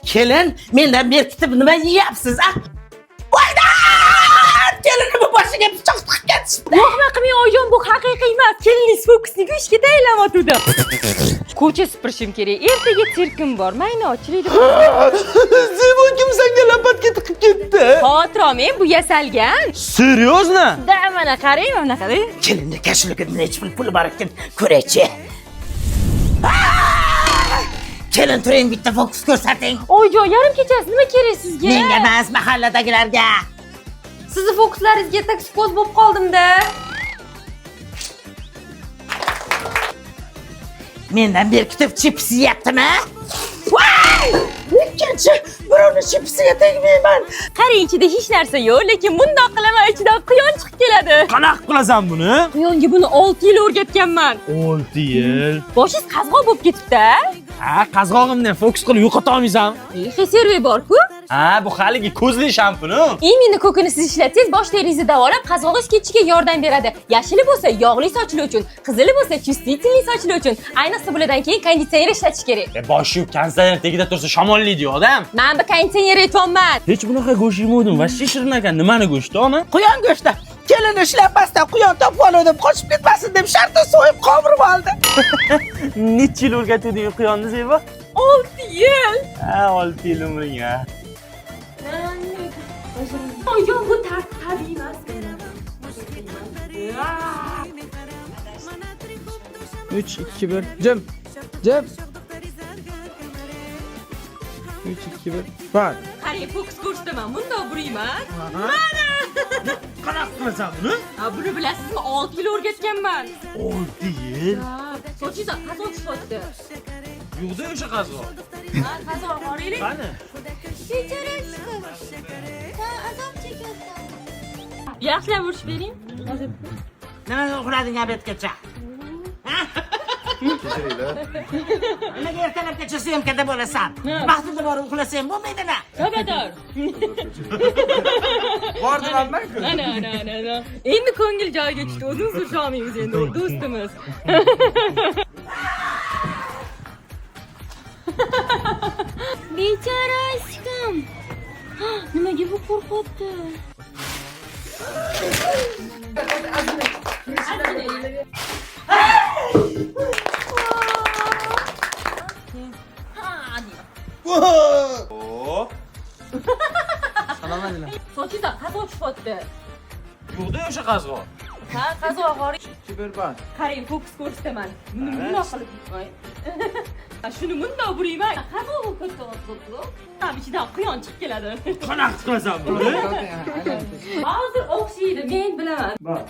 Kelin, mendan berkitib nima yeyapsiz, a? Voyda! Kelinimni boshiga pichoq tiqib ketishdi. Vahma qilmang oyijon, bu haqiqiy emas. Keliningiz fokusniga ishga tayinlamoqda. Ko'cha supurishim kerak. Ertaga sirkim bor. Mayna ochiladi. Zebu kim senga lapatga tiqib ketdi? Xotirom, men bu yasalgan. Серьезно? Da mana qarang, mana qarang. Kelinni kashligida necha pul bor ekan, ko'raychi. Kelin turing, bitta fokus ko'rsating. Oyijon, yarim kechasi nima kerak sizga? Menga emas, mahalladagilarga. Sizni fokuslaringizga takskoz bo'lib qoldim-da. Mendan berkitib chips yeyaptimi? Voy! Ikkinchi birovni chipsiga tegmayman. Qarang, ichida hech narsa yo'q, lekin bundoq qilaman, ichidan quyon chiqib keladi. Qanaqa qilasan buni? Quyonga buni 6 yil o'rgatganman. 6 yil. Boshingiz qazg'oq bo'lib ketibdi. Ha, qazg'og'imdan fokus qilib yo'qota olmaysan. Reserve bor-ku. Ha, bu haligi ko'zli shampuni. Imini ko'kini siz ishlatsangiz, bosh teringizni davolab, qazg'og'ish ketishiga yordam beradi. Yashili bo'lsa yog'li sochli uchun, qizili bo'lsa chustительный sochli uchun. Ayniqsa bulardan keyin konditsioner ishlatish kerak. Boshi konditsioner tagida tursa shamollaydi odam. Men bu konditsioner aytmayman. Hech bunaqa go'sht yemovdim. Vashti shirin ekan. Nimani go'shti, ona? Quyon go'shti. Kelin ishlabmasdan quyon topib oldim, qochib ketmasin deb shartda so'yib qovurib oldi. Necha yil o'rgatding quyonni, Zebu? 6 yil. Ha, 6 yil umring, ha. Oyijon, bu tabiiy emas. 3, 2, 1. Jim. 3, 2, 1. Bak. Qarang, fokus ko'rsataman. Bundoq burayman. Qanaqa qilasan buni? Ha, buni bilasizmi? 6 yil o'rgatganman. 6 yil. Sochingiz qazg'oq chiqyapti. Yo'qda o'sha qazg'oq. Ha, qazg'oq olaylik. Qani? Yaxshilab urish bering. Nima uxlading obedgacha? Nimaga ertalabgacha syomkada bo'lasan? Vaqtida borib uxlasang bo'lmaydimi? Sabador. Bordilarmi? Ana. Endi ko'ngil joyiga tushdi. O'zingiz urisha olmaysiz endi, do'stimiz. Bechora aşkım. Nimaga bu qo'rqyapti? Sochingiz qazg'oq chiqyapti. Yo'qda o'sha qazg'oq. Ha, qazg'oq oling. 2, 1, bak. Qarang, fokus ko'rsataman. Buni bundoq qilib qo'y. Shuni bundoq burayman. Qazg'oq katta qilib. Ham ichidan quyon chiqib keladi. Qanaqa qilasan buni? Hozir o'xshaydi, men bilaman. Bak.